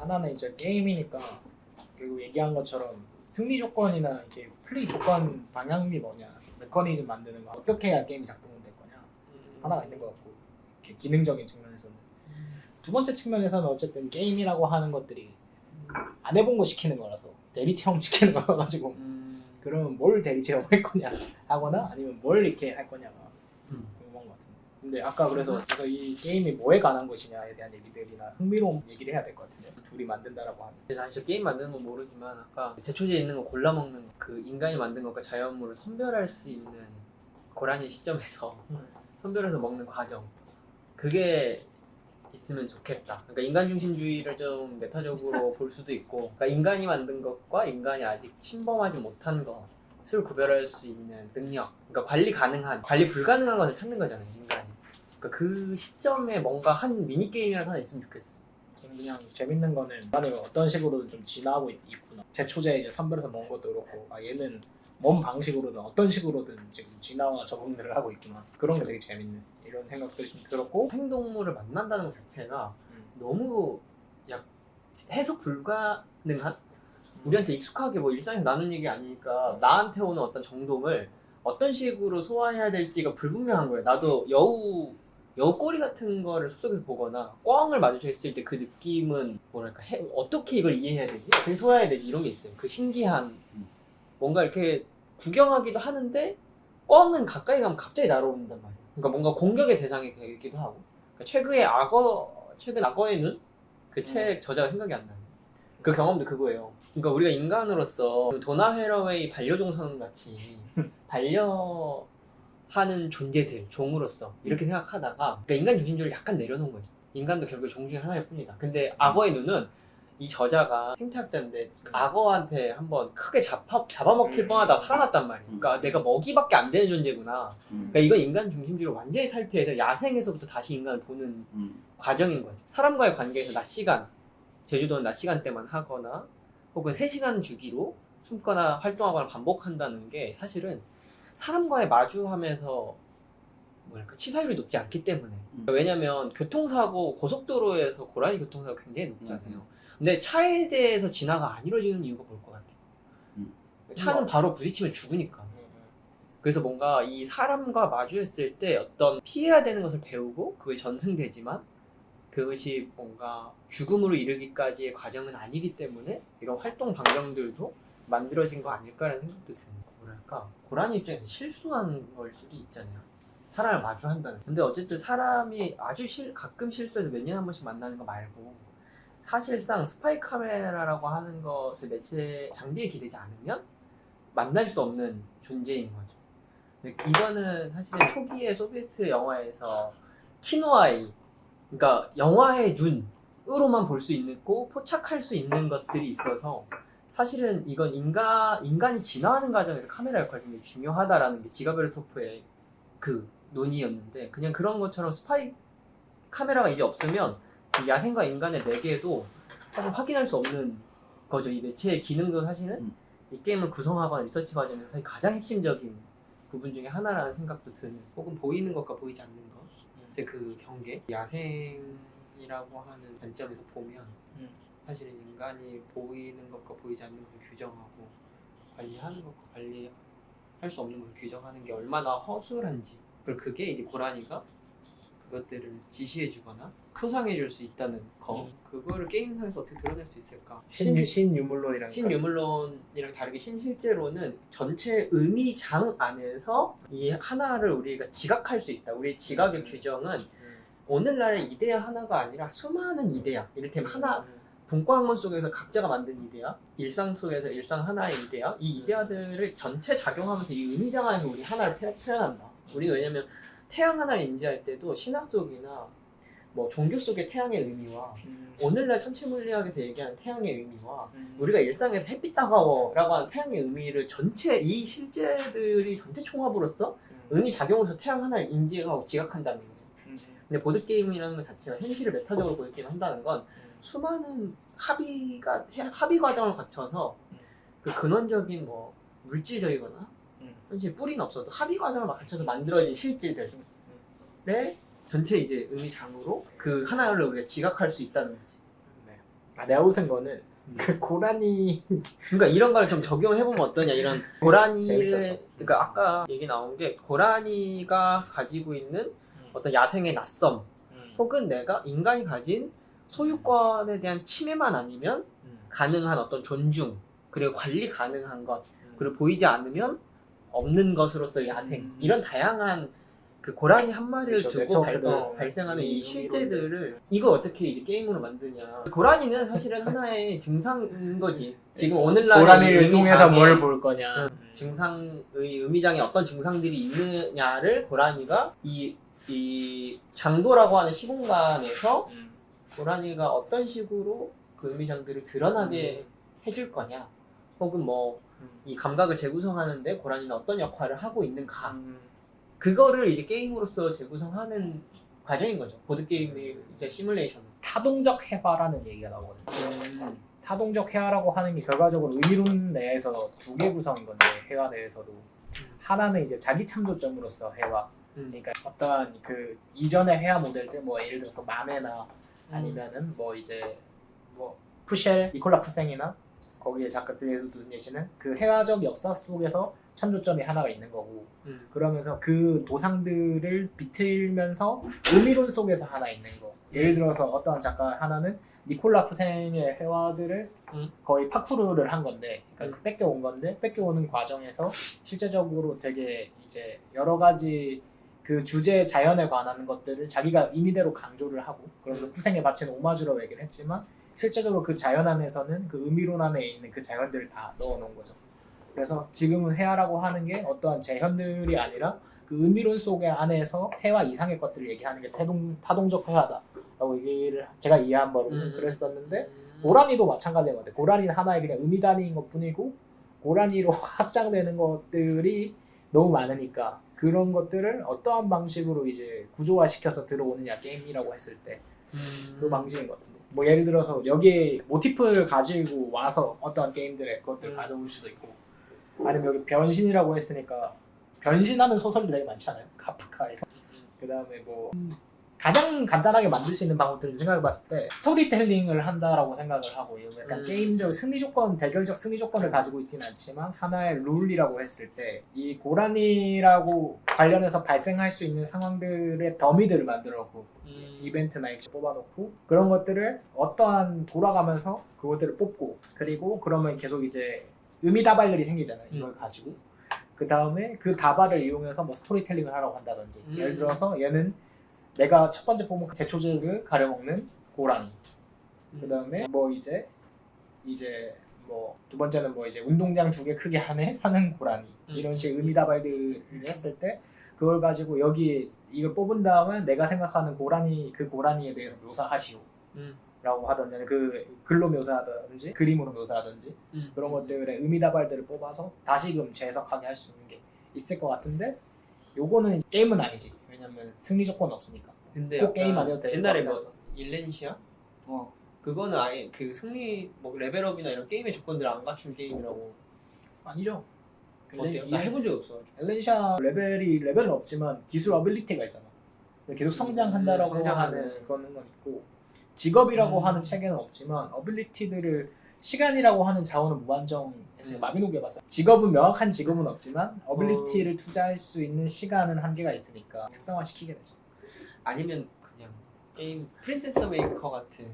하나는 이제 게임이니까 결국 얘기한 것처럼 승리 조건이나 이렇게 플레이 조건 방향이 뭐냐, 메커니즘 만드는 거 어떻게 해야 게임이 작동될 거냐 하나가 있는 것 같고, 이렇게 기능적인 측면에서는. 두 번째 측면에서는 어쨌든 게임이라고 하는 것들이 안 해본 거 시키는 거라서 대리 체험 시키는 거여가지고 그러면 뭘 대리 체험할 거냐 하거나 아니면 뭘 이렇게 할 거냐가 궁금한 것 같은데. 근데 아까 그래서 이 게임이 뭐에 관한 것이냐에 대한 얘기들이나 흥미로운 얘기를 해야 될 것 같은데, 둘이 만든다라고 하면. 난 진짜 게임 만드는 건 모르지만 아까 제초제에 있는 거 골라 먹는 그 인간이 만든 것과 자연물을 선별할 수 있는 고라니 시점에서 선별해서 먹는 과정, 그게 있으면 좋겠다. 그러니까 인간 중심주의를 좀 메타적으로 볼 수도 있고, 그러니까 인간이 만든 것과 인간이 아직 침범하지 못한 것을 구별할 수 있는 능력, 그러니까 관리 가능한, 관리 불가능한 것을 찾는 거잖아요, 인간이. 그러니까 그 시점에 뭔가 한 미니 게임이라도 하나 있으면 좋겠어. 저는 그냥 재밌는 거는 인간이 어떤 식으로든 좀 진화하고 있구나. 제초제 이제 선별해서 먹은 것도 그렇고, 얘는 뭔 방식으로든 어떤 식으로든 지금 진화와 적응들을 하고 있구나. 그런 게 되게 재밌는 이런 생각들이 좀 들었고. 생동물을 만난다는 것 자체가 너무 해석 불가능한, 우리한테 익숙하게 뭐 일상에서 나누는 얘기 아니니까 나한테 오는 어떤 정dom을 어떤 식으로 소화해야 될지가 불분명한 거예요. 나도 여우 꼬리 같은 거를 숲속에서 보거나 꿩을 마주쳤을 때 그 느낌은 뭐랄까, 어떻게 이걸 이해해야 되지? 어떻게 소화해야 되지? 이런 게 있어요. 그 신기한, 뭔가 이렇게 구경하기도 하는데 꿩은 가까이 가면 갑자기 날아오는단 말이에요. 그러니까 뭔가 공격의 대상이 되기도 하고. 그러니까 최근 악어의 눈? 그 책 저자가 생각이 안 나네. 그 경험도 그거예요. 그러니까 우리가 인간으로서 도나 헤러웨이 반려종선 같이 반려하는 존재들, 종으로서 이렇게 생각하다가, 그러니까 인간 중심주의를 약간 내려놓은 거죠. 인간도 결국 종 중에 하나일 뿐이다. 근데 악어의 눈은, 이 저자가 생태학자인데 악어한테 한번 크게 잡아먹힐 뻔하다가 살아났단 말이에요. 그러니까 내가 먹이밖에 안 되는 존재구나. 그러니까 이건 인간 중심주의를 완전히 탈피해서 야생에서부터 다시 인간을 보는 과정인 거죠. 사람과의 관계에서 낮 시간, 제주도는 낮 시간대만 하거나 혹은 3시간 주기로 숨거나 활동하거나 반복한다는 게 사실은 사람과의 마주하면서 뭐랄까 치사율이 높지 않기 때문에. 왜냐면 교통사고, 고속도로에서 고라니 교통사고 굉장히 높잖아요. 근데 차에 대해서 진화가 안 이루어지는 이유가 뭘 것 같아? 차는 바로 부딪히면 죽으니까. 그래서 뭔가 이 사람과 마주했을 때 어떤 피해야 되는 것을 배우고 그게 전승되지만 그것이 뭔가 죽음으로 이르기까지의 과정은 아니기 때문에 이런 활동 반경들도 만들어진 거 아닐까라는 생각도 듭니다. 뭐랄까, 고라니 입장에서 실수하는 걸 수도 있잖아요. 사람을 마주한다는. 근데 어쨌든 사람이 아주 가끔 실수해서 몇 년에 한 번씩 만나는 거 말고, 사실상 스파이 카메라라고 하는 것의 매체 장비에 기대지 않으면 만날 수 없는 존재인 거죠. 근데 이거는 사실은 초기에 소비에트 영화에서 키노아이, 그러니까 영화의 눈으로만 볼 수 있고 포착할 수 있는 것들이 있어서, 사실은 이건 인간이 진화하는 과정에서 카메라 역할이 굉장히 중요하다라는 게 지가베르토프의 그 논의였는데, 그냥 그런 것처럼 스파이 카메라가 이제 없으면 이 야생과 인간의 매개도 사실 확인할 수 없는 거죠. 이 매체의 기능도 사실은 이 게임을 구성하거나 리서치 과정에서 사실 가장 핵심적인 부분 중에 하나라는 생각도 드는, 혹은 보이는 것과 보이지 않는 것, 이제 그 경계, 야생이라고 하는 관점에서 보면 사실은 인간이 보이는 것과 보이지 않는 것을 규정하고 관리하는 것과 관리할 수 없는 것을 규정하는 게 얼마나 허술한지, 그리고 그게 이제 고라니가 그것들을 지시해주거나 표상해줄 수 있다는 거, 그거를 게임상에서 어떻게 드러낼 수 있을까? 신유물론이랑 다르게 신실제로는 전체 의미장 안에서 이 하나를 우리가 지각할 수 있다. 우리의 지각의 규정은 오늘날의 이데아 하나가 아니라 수많은 이데아, 이를테면 하나, 분과학문 속에서 각자가 만든 이데아, 일상 속에서 일상 하나의 이데아, 이 이데아들을 전체 작용하면서 이 의미장 안에서 우리 하나를 표현한다. 우리는 왜냐면 태양 하나를 인지할 때도 신화 속이나 뭐 종교 속의 태양의 의미와 오늘날 천체물리학에서 얘기하는 태양의 의미와 우리가 일상에서 햇빛 다가워라고 하는 태양의 의미를 전체 이 실제들이 전체 총합으로서 의미 작용으로서 태양 하나를 인지하고 지각한다는 거예요. 근데 보드게임이라는 것 자체가 현실을 메타적으로 보드게임 한다는 건 수많은 합의 과정을 거쳐서 그 근원적인 뭐 물질적이거나 현실 뿌리는 없어도 합의 과정을 거쳐서 만들어진 실제들의 전체 이제 의미장으로 그 하나를 우리가 지각할 수 있다는 거지. 네. 내가 웃은 거는 그 고라니 그러니까 이런 걸 좀 적용해보면 어떠냐 이런 고라니를 그러니까 아까 얘기 나온 게 고라니가 가지고 있는 어떤 야생의 낯섦 혹은 내가 인간이 가진 소유권에 대한 침해만 아니면 가능한 어떤 존중 그리고 관리 가능한 것 그리고 보이지 않으면 없는 것으로서의 야생 이런 다양한 그 고라니 한 마리를 그렇죠. 두고 네트워크들. 발생하는 이 실제들을 이거 어떻게 이제 게임으로 만드냐 고라니는 사실은 하나의 증상인 거지 지금 오늘날의 고라니를 통해서 의미장애, 뭘 볼 거냐. 증상의 의미장에 어떤 증상들이 있느냐를 고라니가 이 장도라고 하는 시공간에서 고라니가 어떤 식으로 그 의미장들을 드러나게 해줄 거냐 혹은 뭐 이 감각을 재구성하는데 고라니는 어떤 역할을 하고 있는가 그거를 이제 게임으로서 재구성하는 과정인 거죠. 보드게임의 이제 시뮬레이션. 타동적 회화라는 얘기가 나오거든요. 타동적 회화라고 하는 게 결과적으로 의미론 내에서 두 개 구성인 건데 회화 내에서도 하나는 이제 자기 참조점으로서 회화. 그러니까 어떠한 그 이전의 회화 모델들 뭐 예를 들어서 마네나 아니면은 뭐 이제 뭐 푸셸, 니콜라 푸생이나 거기에 작가들에도 내시는 그 회화적 역사 속에서 참조점이 하나가 있는 거고 그러면서 그 도상들을 비틀면서 의미론 속에서 하나 있는 거 예를 들어서 어떠한 작가 하나는 니콜라 푸생의 회화들을 거의 파쿠르를 한 건데 그러니까 뺏겨온 건데 뺏겨오는 과정에서 실제적으로 되게 이제 여러 가지 그 주제 자연에 관한 것들을 자기가 임의대로 강조를 하고 그래서 푸생에 바치는 오마주로 얘기를 했지만 실제적으로 그 자연 안에서는 그 의미론 안에 있는 그 자연들을 다 넣어놓은 거죠. 그래서 지금은 회화라고 하는 게 어떠한 재현들이 아니라 그 의미론 속의 안에서 회화 이상의 것들을 얘기하는 게 타동적 회화다라고 얘기를 제가 이해한 바로는 그랬었는데 고라니도 마찬가지인 것 같아요. 고라니는 하나의 그냥 의미 단위인 것 뿐이고 고라니로 확장되는 것들이 너무 많으니까 그런 것들을 어떠한 방식으로 이제 구조화시켜서 들어오느냐 게임이라고 했을 때 그 방식인 것 같은데 뭐 예를 들어서 여기에 모티프를 가지고 와서 어떠한 게임들의 그것들을 가져올 수도 있고 아니면 여기 변신이라고 했으니까 변신하는 소설이 되게 많지 않아요? 카프카 이런 그 다음에 뭐 가장 간단하게 만들 수 있는 방법들을 생각해봤을 때 스토리텔링을 한다라고 생각을 하고 약간 게임적 승리 조건, 대결적 승리 조건을 가지고 있지는 않지만 하나의 룰이라고 했을 때 이 고라니라고 관련해서 발생할 수 있는 상황들의 더미들을 만들어놓고 이벤트나 액션 뽑아놓고 그런 것들을 어떠한 돌아가면서 그것들을 뽑고 그리고 그러면 계속 이제 의미 다발들이 생기잖아요. 이걸 가지고 그 다음에 그 다발을 이용해서 뭐 스토리텔링을 하라고 한다든지 예를 들어서 얘는 내가 첫 번째 뽑은 제초제를 가려먹는 고라니 그 다음에 뭐 이제 뭐 두 번째는 뭐 이제 운동장 2개 크기 안에 사는 고라니 이런 식의 의미 다발들을 했을 때 그걸 가지고 여기 이걸 뽑은 다음에 내가 생각하는 고라니 그 고라니에 대해서 묘사하시오 라고 하던지 그 글로 묘사하든지 그림으로 묘사하든지 그런 것들의 의미 다발들을 뽑아서 다시금 재해석하게 할 수 있는 게 있을 것 같은데 요거는 게임은 아니지 왜냐면 승리 조건은 없으니까 근데 꼭 게임 아니어도 돼 옛날에 뭐 일렌시아? 그거는 아예 그 승리 뭐 레벨업이나 이런 게임의 조건들을 안 갖춘 게임이라고 아니죠 어때요? 나 해본 적이 없어가지고 엘렌샤 레벨은 없지만 기술 어빌리티가 있잖아 계속 성장한다라고 하는 그거는 건 있고 직업이라고 하는 체계는 없지만 어빌리티들을 시간이라고 하는 자원은 무한정해서 마비노기 해봤어요. 직업은 명확한 직업은 없지만 어빌리티를 투자할 수 있는 시간은 한계가 있으니까 특성화시키게 되죠. 아니면 그냥 게임 프린세스 메이커 같은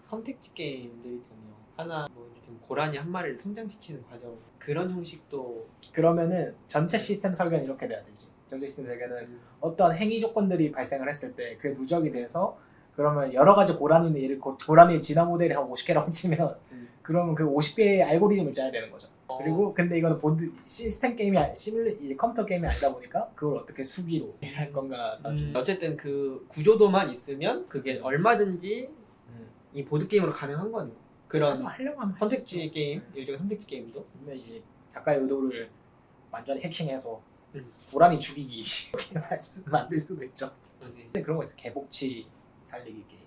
선택지 게임들 있잖아요. 하나 뭐 고라니 한 마리를 성장시키는 과정 그런 형식도 그러면은 전체 시스템 설계는 이렇게 돼야 되지. 전체 시스템 설계는 어떤 행위 조건들이 발생을 했을 때 그게 누적이 돼서 그러면 여러 가지 고라니 진화 모델이 한 50개라고 치면 그러면 그 50개의 알고리즘을 짜야 되는 거죠. 그리고 근데 이거는 보드 시스템 게임이 이제 컴퓨터 게임이 아니다 보니까 그걸 어떻게 수기로 할 건가. 어쨌든 그 구조도만 있으면 그게 얼마든지 이 보드 게임으로 가능한 거네요. 그런 하려고 하면 선택지 게임, 일종의 선택지 게임도. 근데 이제 작가의 의도를 완전히 해킹해서 고라니 죽이기 만들 수도 있죠. 근데 그런 거 있어. 개복치 살리기 게임.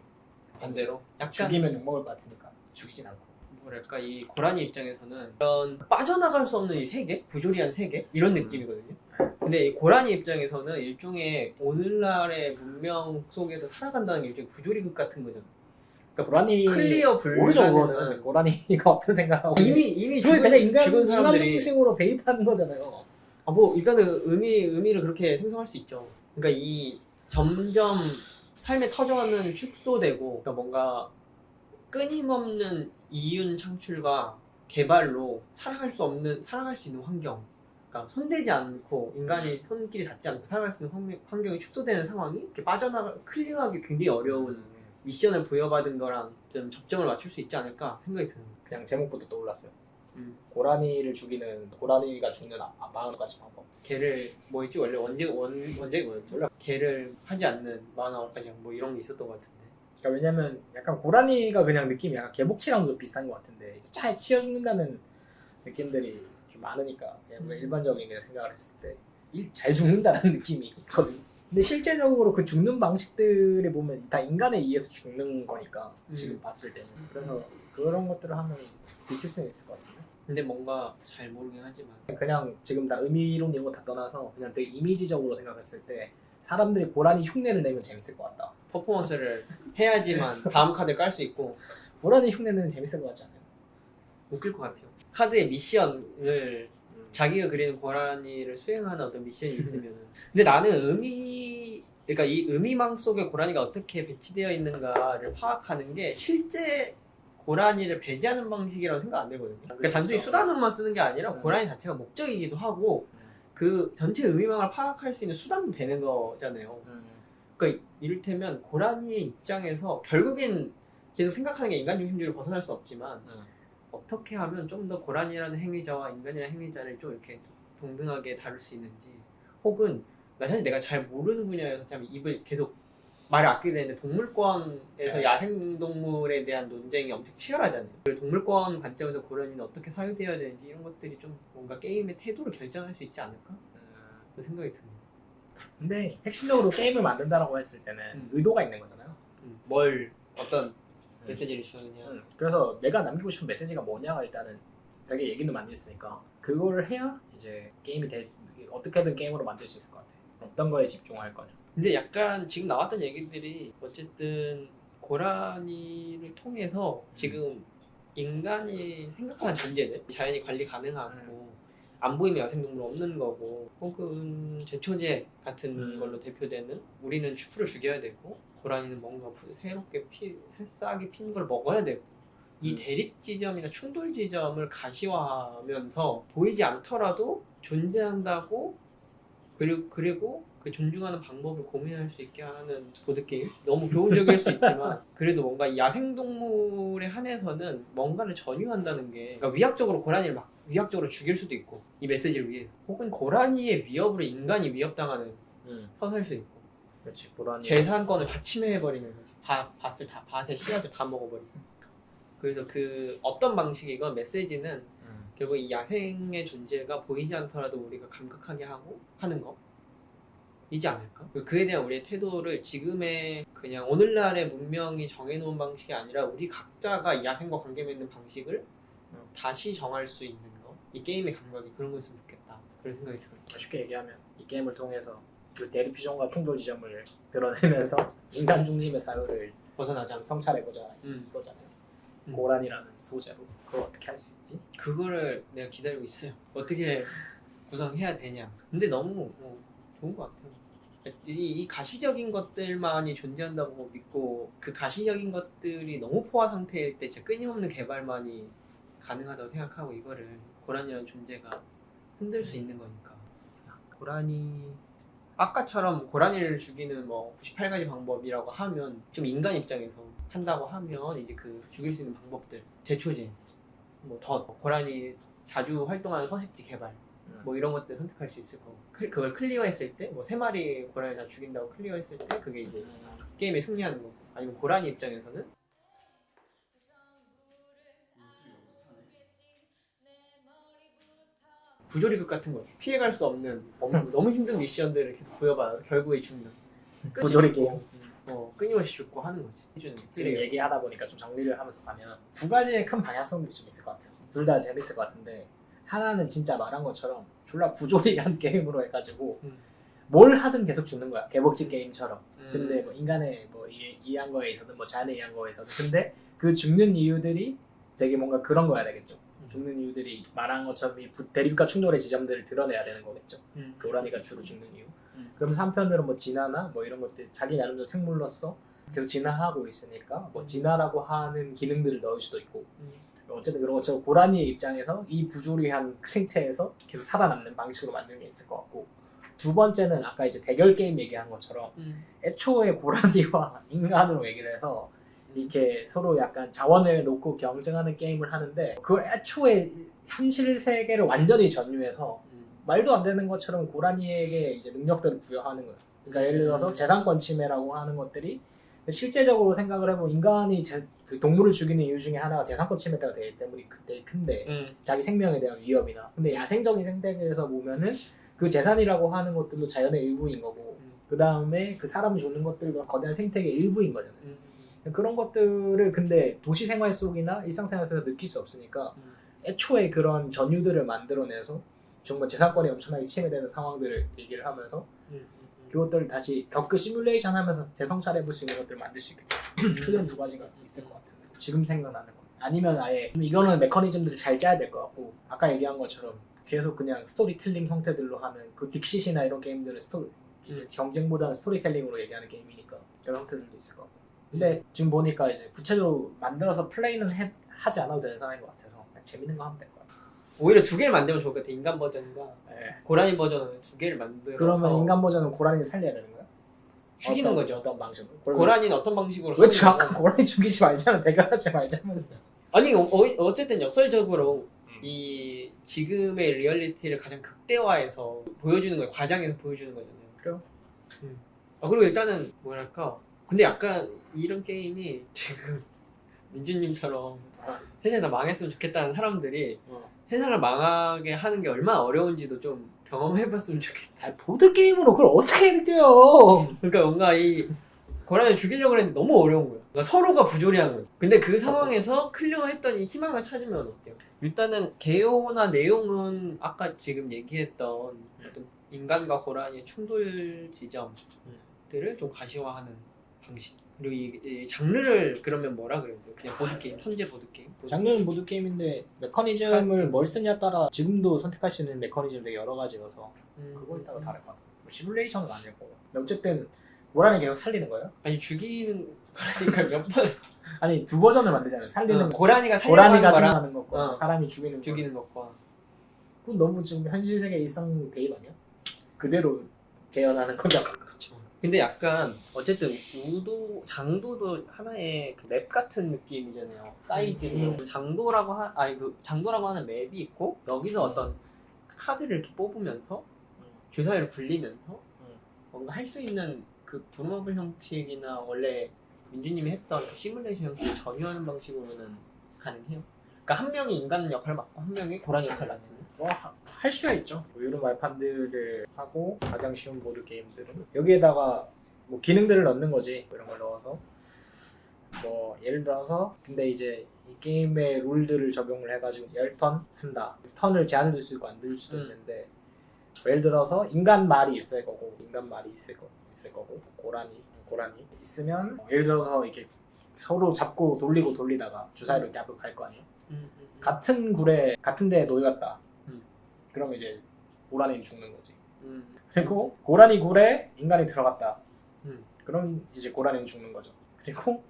반대로 약간 죽이면 욕먹을 것 같으니까 죽이진 않고. 뭐랄까 이 고라니 입장에서는 이런 빠져나갈 수 없는 이 세계, 부조리한 세계 이런 느낌이거든요. 근데 이 고라니 입장에서는 일종의 오늘날의 문명 속에서 살아간다는 게 일종의 부조리극 같은 거잖아요. 고라니 클리어 모르죠 그거는. 불가능한 고라니가 어떤 생각하고 이미 그게 죽은, 그냥 인간 죽은 사람들이 정신으로 대입하는 거잖아요. 뭐 일단은 의미를 그렇게 생성할 수 있죠. 그러니까 이 점점 삶에 터져가는 축소되고 그러니까 뭔가 끊임없는 이윤 창출과 개발로 살아갈 수 있는 환경, 그러니까 손대지 않고 인간이 손길이 닿지 않고 살아갈 수 있는 환경이 축소되는 상황이 이렇게 클리어하기 굉장히 어려운 미션을 부여받은 거랑 좀 접점을 맞출 수 있지 않을까 생각이 드는 거예요. 그냥 제목부터 떠올랐어요. 고라니를 죽이는 고라니가 죽는 40가지 방법. 개를 뭐였지 원래 원제가 뭐였지? 몰라. 개를 하지 않는 40가지 뭐 이런 게 있었던 것 같은데. 그러니까 왜냐면 약간 고라니가 그냥 느낌이 약간 개복치랑도 비슷한 것 같은데 이제 차에 치여 죽는다는 느낌들이 좀 많으니까 그냥 일반적인 그냥 생각을 했을 때 잘 죽는다는 느낌이 있거든요. 근데 실제적으로 그 죽는 방식들을 보면 다 인간에 의해서 죽는 거니까 지금 봤을 때는 그래서 그런 것들을 하면 들킬 수는 있을 것 같은데 근데 뭔가 잘 모르긴 하지만 그냥 지금 다 의미론 이런 거 다 떠나서 그냥 되게 이미지적으로 생각했을 때 사람들이 고라니 흉내를 내면 재밌을 것 같다. 퍼포먼스를 해야지만 다음 카드를 깔 수 있고 고라니 흉내는 재밌을 것 같지 않아요? 웃길 것 같아요. 카드의 미션을 자기가 그리는 고라니를 수행하는 어떤 미션이 있으면은 근데 나는 그러니까 이 의미망 속에 고라니가 어떻게 배치되어 있는가를 파악하는 게 실제 고라니를 배제하는 방식이라고 생각 안 되거든요. 그러니까 단순히 수단으로만 쓰는 게 아니라 고라니 자체가 목적이기도 하고 그 전체 의미망을 파악할 수 있는 수단도 되는 거잖아요. 그러니까 이를테면 고라니의 입장에서 결국엔 계속 생각하는 게 인간 중심주의를 벗어날 수 없지만 어떻게 하면 좀 더 고라니라는 행위자와 인간이라는 행위자를 좀 이렇게 동등하게 다룰 수 있는지 혹은 사실 내가 잘 모르는 분야여서 참 입을 계속 말을 아끼게 되는데 동물권에서 야생동물에 대한 논쟁이 엄청 치열하잖아요. 그 동물권 관점에서 고라니는 어떻게 사유되어야 되는지 이런 것들이 좀 뭔가 게임의 태도를 결정할 수 있지 않을까? 그 생각이 듭니다. 근데 핵심적으로 게임을 만든다라고 했을 때는 의도가 있는 거잖아요. 어떤 메시지를 주느냐. 그래서 내가 남기고 싶은 메시지가 뭐냐가 일단은 되게 얘기도 많이 했으니까 그거를 해야 이제 게임이 어떻게든 게임으로 만들 수 있을 것 같아. 어떤 거에 집중할 거냐. 근데 약간 지금 나왔던 얘기들이 어쨌든 고라니를 통해서 지금 인간이 생각하는 존재들 자연이 관리 가능하고 안 보이면 야생동물 없는 거고 혹은 제초제 같은 걸로 대표되는 우리는 추프를 죽여야 되고 고라니는 뭔가 새롭게 새싹이 핀 걸 먹어야 되고 이 대립 지점이나 충돌 지점을 가시화하면서 보이지 않더라도 존재한다고 그리고 그 존중하는 방법을 고민할 수 있게 하는 보드게임? 너무 교훈적일 수 있지만 그래도 뭔가 이 야생동물에 한해서는 뭔가를 전유한다는 게 그러니까 위압적으로 고라니를 막 위압적으로 죽일 수도 있고 이 메시지를 위해 혹은 고라니의 위협으로 인간이 위협당하는 서사일 수도 있고 그렇지. 고라니 재산권을 다 침해해버리는 거지. 밭의 씨앗을 다 먹어버리고 그래서 그 어떤 방식이건 메시지는 결국 이 야생의 존재가 보이지 않더라도 우리가 감각하게 하고 하는 거 이지 않을까? 그에 대한 우리의 태도를 지금의 그냥 오늘날의 문명이 정해놓은 방식이 아니라 우리 각자가 이 야생과 관계 맺는 방식을 다시 정할 수 있는 거. 이 게임의 감각이 그런 거였으면 좋겠다. 그런 생각이 들어요. 쉽게 얘기하면 이 게임을 통해서 그 대립 지점과 충돌 지점을 드러내면서 인간 중심의 사유를 벗어나자. 성찰해보자 이거잖아요. 고란이라는 소재로 그걸 어떻게 할 수 있지? 그거를 내가 기다리고 있어요. 어떻게 구성해야 되냐. 근데 너무 좋은 것 같아요. 이 가시적인 것들만이 존재한다고 믿고 그 가시적인 것들이 너무 포화 상태일 때 진짜 끊임없는 개발만이 가능하다고 생각하고 이거를 고라니라는 존재가 흔들 수 있는 거니까. 고라니 아까처럼 고라니를 죽이는 뭐 98가지 방법이라고 하면 좀 인간 입장에서 한다고 하면 이제 그 죽일 수 있는 방법들 제초제 뭐 더 고라니 자주 활동하는 서식지 개발 뭐 이런 것들 선택할 수 있을 거고 그걸 클리어했을 때 뭐 3마리 고라니 다 죽인다고 클리어했을 때 그게 이제 게임에 승리하는 거고 아니면 고라니 입장에서는 부조리극 같은 거 피해갈 수 없는 너무 힘든 미션들을 계속 부여봐요. 결국에 죽는 부조리 게임. 끊임없이 죽고 하는 거지. 지금 얘기하다 보니까 좀 정리를 하면서 가면 두 가지의 큰 방향성들이 좀 있을 것 같아요. 둘 다 재밌을 것 같은데 하나는 진짜 말한 것처럼 졸라 부조리한 게임으로 해가지고 뭘 하든 계속 죽는 거야. 개복치 게임처럼. 근데 뭐 인간의 뭐 이해한 거에 있어든 뭐 자연에 의한 거에 있어든 근데 그 죽는 이유들이 되게 뭔가 그런 거야 되겠죠. 죽는 이유들이 말한 것처럼 이 대립과 충돌의 지점들을 드러내야 되는 거겠죠. 고라니가 주로 죽는 이유. 그럼 3편으로 뭐 진화나 뭐 이런 것들 자기 나름대로 생물로서 계속 진화하고 있으니까 뭐 진화라고 하는 기능들을 넣을 수도 있고 어쨌든 그런 것처럼 고라니의 입장에서 이 부조리한 생태에서 계속 살아남는 방식으로 만드는 게 있을 것 같고 두 번째는 아까 이제 대결 게임 얘기한 것처럼 애초에 고라니와 인간으로 얘기를 해서 이렇게 서로 약간 자원을 놓고 경쟁하는 게임을 하는데 그걸 애초에 현실 세계를 완전히 전유해서 말도 안 되는 것처럼 고라니에게 이제 능력들을 부여하는 거예요. 그러니까 예를 들어서 재산권 침해라고 하는 것들이 실제적으로 생각을 해보면 인간이 그 동물을 죽이는 이유 중에 하나가 재산권 침해가 되기 때문에 되게 큰데 자기 생명에 대한 위협이나 근데 야생적인 생태계에서 보면은 그 재산이라고 하는 것들도 자연의 일부인 거고 그 다음에 그 사람이 죽는 것들도 거대한 생태계의 일부인 거잖아요. 그런 것들을 근데 도시 생활 속이나 일상생활 속에서 느낄 수 없으니까 애초에 그런 전유들을 만들어내서 정말 재산권이 엄청나게 침해되는 상황들을 얘기를 하면서 그것들을 다시 겪고 시뮬레이션 하면서 재성찰해볼 수 있는 것들을 만들 수 있겠죠. 크게 두 가지가 있을 것 같은데 지금 생각나는 거 아니면 아예 이거는 메커니즘들을 잘 짜야 될 것 같고 아까 얘기한 것처럼 계속 그냥 스토리텔링 형태들로 하는 그 딕시시나 이런 게임들은 경쟁보다는 스토리텔링으로 얘기하는 게임이니까 그런 형태들도 있을 것 같고 근데 지금 보니까 이제 구체적으로 만들어서 플레이는 하지 않아도 되는 상황인 것 같아서 그냥 재밌는 거 하면 될 것 같아요. 오히려 두 개를 만들면 좋을 것 같아. 인간 버전과 고라니 버전을 두 개를 만들어서 그러면 인간 버전은 고라니를 살려야 되는 거야? 죽이는 거죠. 어떤 방식으로? 고라니는 어떤 방식으로 왜 아까 고라니 죽이지 말자면 대결하지 말자면서 아니 어쨌든 역설적으로 이 지금의 리얼리티를 가장 극대화해서 보여주는 거예요. 과장해서 보여주는 거잖아요. 그래요? 그리고 일단은 뭐랄까 근데 약간 이런 게임이 지금 민준님처럼 세상이 다 망했으면 좋겠다는 사람들이 세상을 망하게 하는 게 얼마나 어려운지도 좀 경험해봤으면 좋겠다. 보드게임으로 그걸 어떻게 느껴요? 그러니까 뭔가 이 고라니를 죽이려고 했는데 너무 어려운 거야. 그러니까 서로가 부조리한 거지. 근데 그 상황에서 클리어했더니 희망을 찾으면 어때요? 일단은 개요나 내용은 아까 지금 얘기했던 어떤 인간과 고라니의 충돌 지점들을 좀 가시화하는 방식. 그리고 이 장르를 그러면 뭐라 그래요? 그냥 보드게임, 현재 보드게임? 장르는 보드게임인데 메커니즘을 뭘 쓰냐에 따라 지금도 선택할 수 있는 메커니즘 되게 여러 가지라서 그거에 따라 다를 것 같아요. 뭐 시뮬레이션은 아닐 거고 어쨌든 고라니 계속 살리는 거예요? 아니 죽이는 거라니까 몇 번 아니 두 버전을 만들잖아요. 살리는 고라니가 살아가는 것과 사람이 죽이는 것과 그건 너무 지금 현실 세계 일상 대입 아니야? 그대로 재현하는 거잖아. 그렇죠. 근데 약간 어쨌든 장도도 하나의 그 맵 같은 느낌이잖아요. 사이즈로 장도라고 장도라고 하는 맵이 있고 여기서 어떤 카드를 이렇게 뽑으면서 주사위를 굴리면서 뭔가 할 수 있는 그 브루마블 형식이나 원래 민주님이 했던 그 시뮬레이션 형식을 전유하는 방식으로는 가능해요. 그러니까 한 명이 인간 역할을 맡고 한 명이 고라니 역할을 맡는. 할 수야 있죠. 이런 말판들을 하고 가장 쉬운 보드 게임들은 여기에다가 뭐 기능들을 넣는 거지. 이런 걸 넣어서 뭐 예를 들어서 근데 이제 이 게임의 룰들을 적용을 해가지고 10턴 한다. 턴을 제한을 둘 수 있고 안 둘 수도 있는데 뭐 예를 들어서 인간 말이 있을 거고 고라니 있으면 예를 들어서 이렇게 서로 잡고 돌리다가 주사위로 이렇게 앞으로 갈 거 아니에요. 같은 데에 놓였다. 그러면 이제 고라니는 죽는 거지. 그리고 고라니 굴에 인간이 들어갔다. 그럼 이제 고라니는 죽는 거죠. 그리고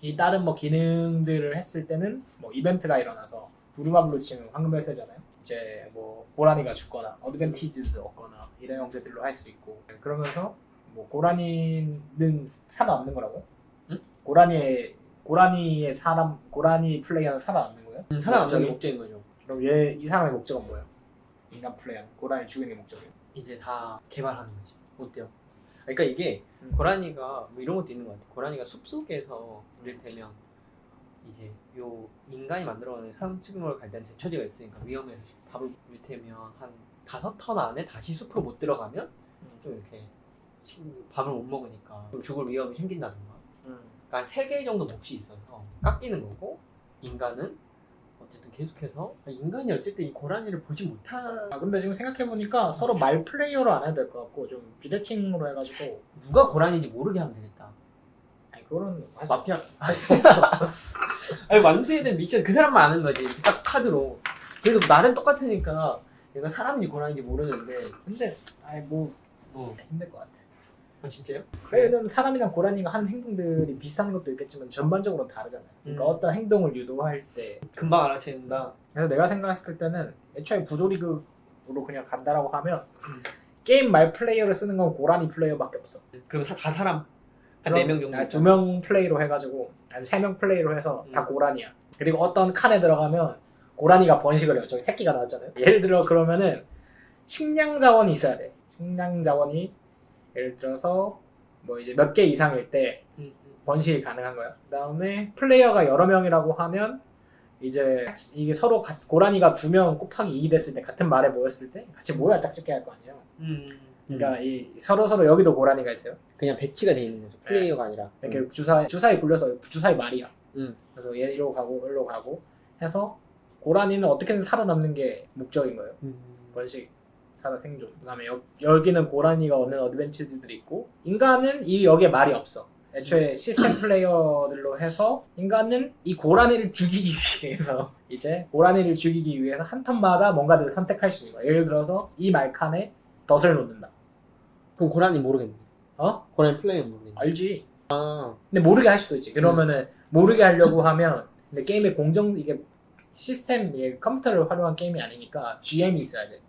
이 다른 뭐 기능들을 했을 때는 뭐 이벤트가 일어나서 부루마블로 치면 황금열쇠잖아요. 이제 뭐 고라니가 죽거나 어드밴티지를 얻거나 이런 형태들로 할 수 있고 그러면서 뭐 고라니는 살아남는 거라고요? 응? 고라니 플레이어는 살아남는 거예요? 살아남는 게 목적인 거죠. 그럼 이 사람의 목적은 뭐예요? 인간 플레이어는 고라니 죽이는 게 목적이에요. 이제 다 개발하는 거지. 어때요? 그러니까 이게 고라니가 뭐 이런 것도 있는 것 같아. 고라니가 숲속에서 이를테면 이제 요 인간이 만들어가는 사육식물을 갈 때는 제처지가 있으니까 위험해서 밥을 이를테면 한 5턴 안에 다시 숲으로 못 들어가면 좀 이렇게 밥을 못 먹으니까 좀 죽을 위험이 생긴다든가. 그러니까 3개 정도 몫이 있어서 깎이는 거고 인간은 어쨌든 계속해서 인간이 어쨌든 이 고라니를 보지 못할 근데 지금 생각해보니까 서로 말 플레이어로 안 해도 될 것 같고 좀 비대칭으로 해가지고 누가 고라니인지 모르게 하면 되겠다. 아니 그거는 마피아 할 수 없어. 아니 완수해야 미션 그 사람만 아는 거지. 딱 카드로. 그래서 말은 똑같으니까 얘가 사람인지 고라니인지 모르는데. 근데 아니 뭐 어. 힘들 것 같아. 진짜요? 왜냐면 사람이랑 고라니가 하는 행동들이 비슷한 것도 있겠지만 전반적으로 다르잖아요. 그러니까 어떤 행동을 유도할 때 금방 알아채는다. 그래서 내가 생각했을 때는 애초에 부조리그로 그냥 간다라고 하면 게임 말 플레이어를 쓰는 건 고라니 플레이어밖에 없어. 그럼 다 사람 한 4명 정도. 2명 플레이로 해가지고 아니 3명 플레이로 해서 다 고라니야. 그리고 어떤 칸에 들어가면 고라니가 번식을 해요. 저기 새끼가 나왔잖아요. 예를 들어 그러면은 식량 자원이 있어야 돼. 식량 자원이 예를 들어서 뭐 이제 몇 개 이상일 때 번식이 가능한 거야. 그다음에 플레이어가 여러 명이라고 하면 이제 이게 서로 고라니가 2명 곱하기 2 됐을 때 같은 말에 모였을 때 같이 모여야 짝짓게 할 거 아니에요. 그러니까 이 서로 여기도 고라니가 있어요. 그냥 배치가 돼 있는 거죠. 플레이어가 아니라. 이렇게 주사위 굴려서 주사위 말이야. 그래서 얘 이리로 가고 해서 고라니는 어떻게든 살아남는 게 목적인 거예요. 번식 살아 생존. 그다음에 여기는 고라니가 얻는 어드밴티지들이 있고 인간은 여기에 말이 없어. 애초에 시스템 플레이어들로 해서 인간은 이 고라니를 죽이기 위해서 이제 고라니를 죽이기 위해서 한 턴마다 뭔가를 선택할 수 있는 거야. 예를 들어서 이 말칸에 덫을 놓는다. 그럼 고라니 모르겠네. 고라니 플레이어는 모르겠네. 알지. 근데 모르게 할 수도 있지. 그러면은 모르게 하려고 하면 근데 게임의 이게 시스템 컴퓨터를 활용한 게임이 아니니까 GM이 있어야 돼.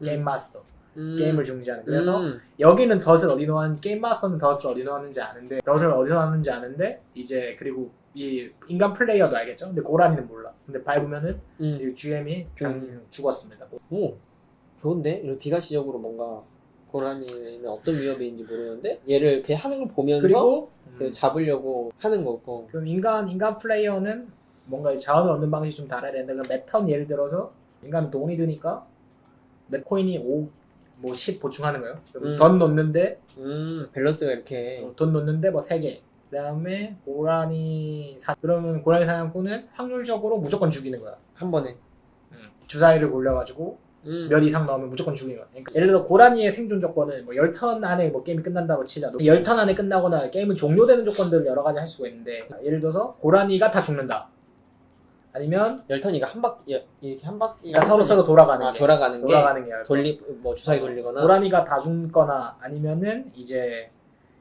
게임 마스터. 게임을 중지하는. 그래서 여기는 덫을 어디 놓았는지 게임 마스터는 덫을 어디 놓았는지 아는데 덫을 어디서 놨는지 아는데 이제 그리고 이 인간 플레이어도 알겠죠. 근데 고라니는 몰라. 근데 밟으면은 이 GM이 죽었습니다. 오 좋은데 이런 비가시적으로 뭔가 고라니는 어떤 위협이 있는지 모르는데 얘를 그냥 하는 걸 보면서 그리고 잡으려고 하는 거고. 그럼 인간 플레이어는 뭔가 자원을 얻는 방식이 좀 달라야 되는데 그럼 매턴 예를 들어서 인간은 돈이 드니까 몇 코인이 10 보충하는 거예요. 돈 놓는데 밸런스가 이렇게 돈 놓는데 뭐 3개. 그다음에 고라니 그러면 고라니 사냥꾼은 확률적으로 무조건 죽이는 거야. 한 번에. 주사위를 굴려가지고 몇 이상 나오면 무조건 죽이는 거야. 그러니까 예를 들어 고라니의 생존 조건은 뭐 10턴 안에 뭐 게임이 끝난다고 치자. 10턴 안에 끝나거나 게임은 종료되는 조건들을 여러 가지 할 수가 있는데 예를 들어서 고라니가 다 죽는다. 아니면 10턴이가 한 바퀴 이렇게 한 바퀴 그러니까 서로 돌아가는 게 돌아가는 게 뭐 주사위 어, 돌리거나 고라니가 다 죽거나 아니면은 이제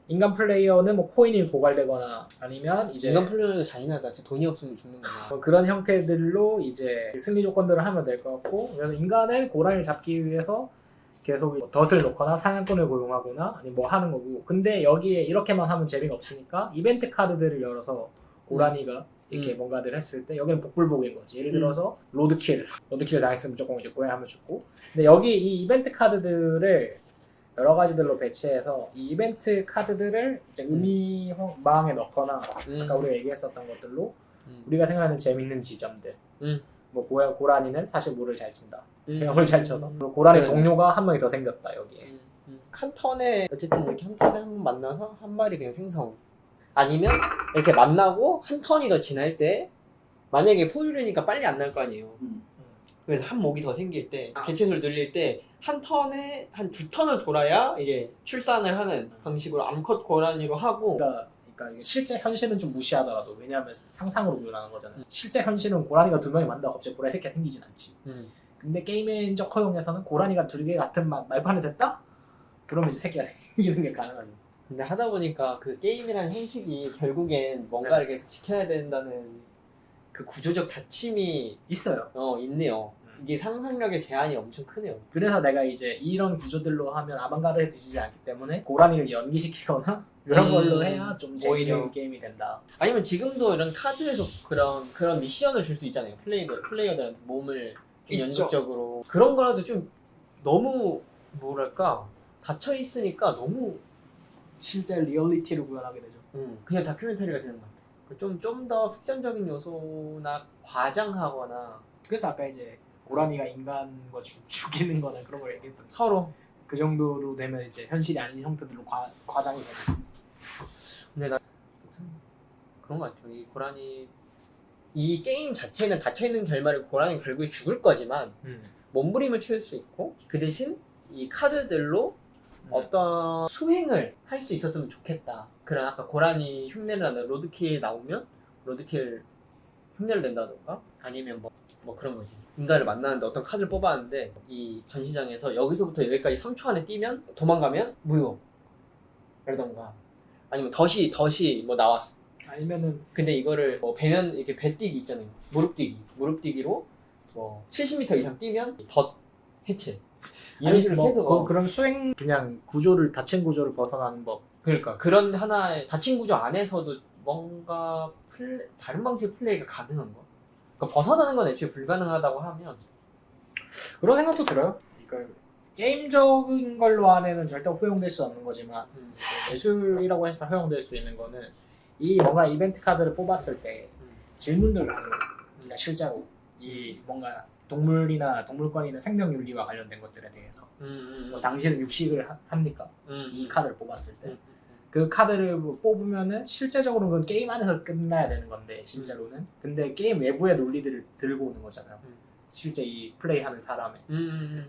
인간 플레이어는 뭐 코인이 고갈되거나 아니면 이제 인간 플레이어는 잔인하다. 진짜 돈이 없으면 죽는구나. 뭐 그런 형태들로 이제 승리 조건들을 하면 될 것 같고 그래서 인간은 고라니를 잡기 위해서 계속 덫을 놓거나 사냥꾼을 고용하거나 아니 뭐 하는 거고 근데 여기에 이렇게만 하면 재미가 없으니까 이벤트 카드들을 열어서 고라니가 이렇게 뭔가들 했을 때 여기는 복불복인 거지. 예를 들어서 로드킬 당했으면 무조건 이제 고해하면 죽고 근데 여기 이 이벤트 카드들을 여러 가지들로 배치해서 이 이벤트 카드들을 이제 의미망에 넣거나 아까 우리가 얘기했었던 것들로 우리가 생각하는 재밌는 지점들 뭐 고라니는 사실 물을 잘 친다. 병을 잘 쳐서 그리고 고라니 동료가 한 명이 더 생겼다 여기에. 한 턴에 어쨌든 이렇게 한 턴에 한 번 만나서 한 마리 그냥 생성. 아니면 이렇게 만나고 한 턴이 더 지날 때 만약에 포유류니까 빨리 안 날 거 아니에요. 그래서 한 목이 더 생길 때 개체수를 늘릴 때 한 턴에 한 2턴을 돌아야 이제 출산을 하는 방식으로 암컷 고라니로 하고 그러니까 이게 실제 현실은 좀 무시하더라도 왜냐하면 상상으로 구현하는 거잖아요. 실제 현실은 고라니가 2명이 만나고 갑자기 고라니 새끼가 생기진 않지. 근데 게임적 허용에서는 고라니가 2개 같은 말판에 됐다? 그러면 이제 새끼가 생기는 게 가능하죠. 근데 하다 보니까 그 게임이라는 형식이 결국엔 뭔가를 계속 지켜야 된다는 그 구조적 닫힘이 있어요. 있네요. 이게 상상력의 제한이 엄청 크네요. 그래서 내가 이제 이런 구조들로 하면 아방가르드지지 않기 때문에 고라니를 연기시키거나 그런 걸로 해야 좀 재미있는 게임이 된다. 아니면 지금도 이런 카드에서 그런 미션을 줄 수 있잖아요. 플레이어들한테 몸을 좀 연극적으로 그런 거라도 좀 너무 뭐랄까 닫혀 있으니까 너무 실제 리얼리티를 구현하게 되죠. 그냥 다큐멘터리가 되는 것 같아요. 좀 더 픽션적인 요소나 과장하거나 그래서 아까 이제 고라니가 인간과 죽이는 거나 그런 걸 얘기했잖아요. 서로 그 정도로 되면 이제 현실이 아닌 형태들로 과장이 되는. 근데 나 그런 것 같아요. 이 고라니 이 게임 자체는 닫혀있는 결말을 고라니 결국에 죽을 거지만 몸부림을 칠 수 있고 그 대신 이 카드들로 어떤 수행을 할 수 있었으면 좋겠다. 그런 아까 고라니 흉내를 하는 로드킬 나오면 로드킬 흉내를 낸다던가 아니면 뭐 그런 거지. 인간을 만나는데 어떤 카드를 뽑았는데 이 전시장에서 여기서부터 여기까지 3초 안에 뛰면 도망가면 무효 라던가 아니면 덫이 뭐 나왔어. 아니면은 근데 이거를 뭐 배면 이렇게 배뛰기 있잖아요. 무릎뛰기로 뭐 70m 이상 뛰면 덫 해체. 이런 식으로 뭐 계속 그런 수행 그냥 구조를 닫힌 구조를 벗어나는 법. 그러니까 그런 하나의 닫힌 구조 안에서도 뭔가 다른 방식의 플레이가 가능한 거. 그러니까 벗어나는 건 애초에 불가능하다고 하면 그런 생각도 들어요. 그러니까 게임적인 걸로 안에는 절대 허용될 수 없는 거지만 이제 예술이라고 해서 허용될 수 있는 거는 이 뭔가 이벤트 카드를 뽑았을 때 질문들을 하는 거예요. 그러니까 실제로 이 뭔가 동물이나 동물권이나 생명윤리와 관련된 것들에 대해서 뭐 당신은 육식을 합니까? 이 카드를 뽑았을 때 그 카드를 뽑으면은 실제적으로는 그건 게임 안에서 끝나야 되는 건데 실제로는 근데 게임 외부의 논리들을 들고 오는 거잖아요. 실제 이 플레이하는 사람의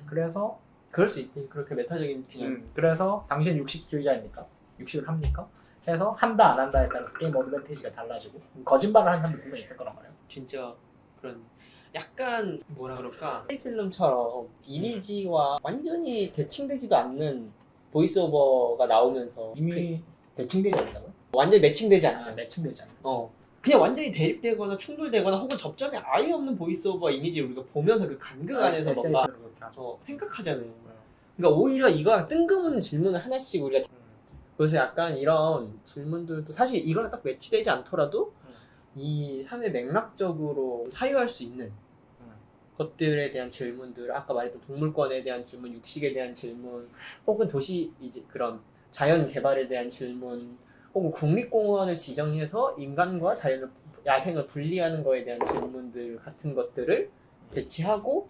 그래서 그럴 수 있지. 그렇게 메타적인 균형. 그래서 당신 육식주의자입니까? 육식을 합니까? 해서 한다 안 한다에 따라서 게임 어드밴티지가 달라지고 거짓말을 하는 사람도 분명히 있을 거란 말이에요. 진짜 그런 약간 뭐라 그럴까 필름처럼 이미지와 완전히 대칭되지도 않는 보이스오버가 나오면서 이미 대칭되지 않는다고요? 완전히 매칭되지 않는 매칭되지 않는 그냥 완전히 대립되거나 충돌되거나 혹은 접점이 아예 없는 보이스오버 이미지를 우리가 보면서 그 간극 안에서 뭔가 생각하잖아요. 그러니까 오히려 이거랑 뜬금없는 질문을 하나씩 우리가 그래서 약간 이런 질문들도 사실 이거랑 딱 매치되지 않더라도 이 사회 맥락적으로 사유할 수 있는 것들에 대한 질문들, 아까 말했던 동물권에 대한 질문, 육식에 대한 질문, 혹은 도시 이제 그런 자연 개발에 대한 질문, 혹은 국립공원을 지정해서 인간과 자연을 야생을 분리하는 거에 대한 질문들 같은 것들을 배치하고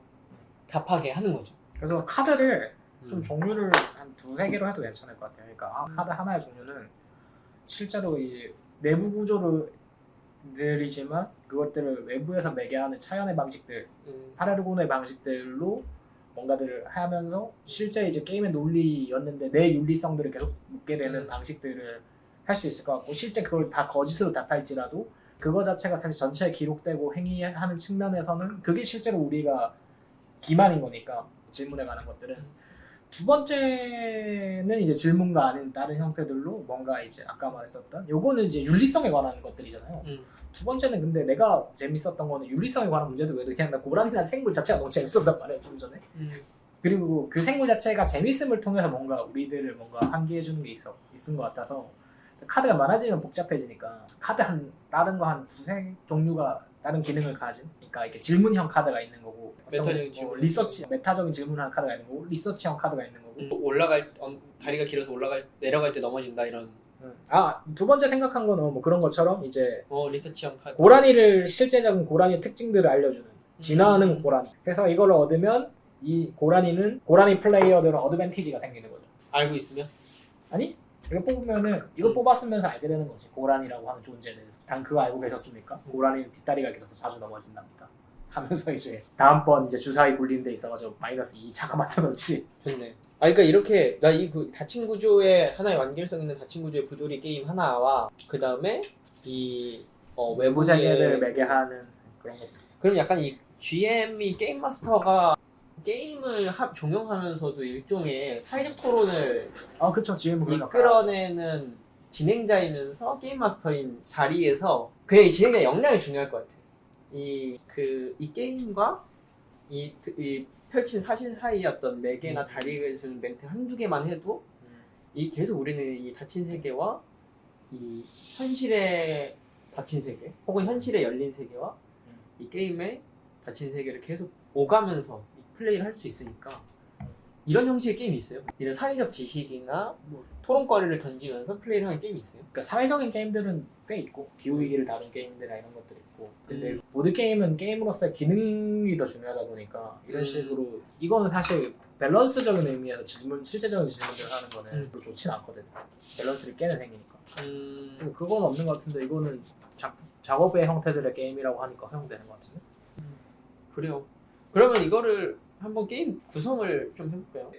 답하게 하는 거죠. 그래서 카드를 좀 종류를 한 두세 개로 해도 괜찮을 것 같아요. 그러니까 카드 하나의 종류는 실제로 이제 내부 구조를 들이지만 그것들을 외부에서 매개하는 차연의 방식들, 파라르곤의 방식들로 뭔가들을 하면서 실제 이제 게임의 논리였는데 내 윤리성들을 계속 묻게 되는 방식들을 할 수 있을 것 같고 실제 그걸 다 거짓으로 답할지라도 그거 자체가 사실 전체에 기록되고 행위하는 측면에서는 그게 실제로 우리가 기만인 거니까 질문에 관한 것들은 두 번째는 이제 질문과 아닌 다른 형태들로 뭔가 이제 아까 말했었던 요거는 이제 윤리성에 관한 것들이잖아요. 두 번째는 근데 내가 재밌었던 거는 윤리성에 관한 문제도 외에도 그냥 나 고라니나 생물 자체가 너무 재밌었단 말이에요 좀 전에. 그리고 그 생물 자체가 재밌음을 통해서 뭔가 우리들을 뭔가 환기해 주는 게 있은 것 같아서 카드가 많아지면 복잡해지니까 카드 다른 거 한 두세 종류가 다른 기능을 가진 그러니까 이렇게 질문형 카드가 있는 거고 메타적인 질문 리서치 메타적인 질문하는 카드가 있는 거고 리서치형 카드가 있는 거고 다리가 길어서 내려갈 때 넘어진다 이런 두 번째 생각한 거는 뭐 그런 것처럼 이제 리서치형 카드 고라니를 실제적인 고라니의 특징들을 알려주는 진화하는 고라니 그래서 이걸 얻으면 이 고라니 플레이어들은 어드밴티지가 생기는 거죠. 알고 있으면? 아니 이거 뽑으면은 이거 뽑았으면서 알게 되는 거지. 고라니라고 하는 존재에 대해서. 단 그거 알고 계셨습니까? 고라니는 뒷다리가 길어서 자주 넘어진답니다. 하면서 이제 다음번 이제 주사위 굴리는 데 있어가지고 마이너스 2차가 맞다든지. 좋네. 그러니까 이렇게 나 이 닫힌 구조의 하나의 완결성 있는 닫힌 구조의 부조리 게임 하나와 그 다음에 이 외부 세계를 매개하는 그런 것. 그럼 약간 이 GM이 게임 마스터가 게임을 종영하면서도 일종의 사회적 토론을 그쵸. 이끌어내는 진행자이면서 게임 마스터인 자리에서 그냥 이 진행자 역량이 중요할 것 같아. 이 게임과 이 펼친 사실 사이의 어떤 매개나 다리를 주는 멘트 한두 개만 해도 이 계속 우리는 이 닫힌 세계와 이 현실의 닫힌 세계 혹은 현실의 열린 세계와 이 게임의 닫힌 세계를 계속 오가면서 플레이를 할 수 있으니까 이런 형식의 게임이 있어요. 이런 사회적 지식이나 토론거리를 던지면서 플레이를 하는 게임이 있어요. 그러니까 사회적인 게임들은 꽤 있고 기후위기를 다룬 게임들이나 이런 것들이 있고 근데 보드게임은 게임으로서의 기능이 더 중요하다 보니까 이런 식으로 이거는 사실 밸런스적인 의미에서 실제적인 질문들을 하는 거는 별로 좋진 않거든. 밸런스를 깨는 행위니까. 그건 없는 것 같은데 이거는 작업의 형태들의 게임이라고 하니까 허용되는 것 같은데. 그래요. 그러면 이거를 한번 게임 구성을 좀 해볼까요?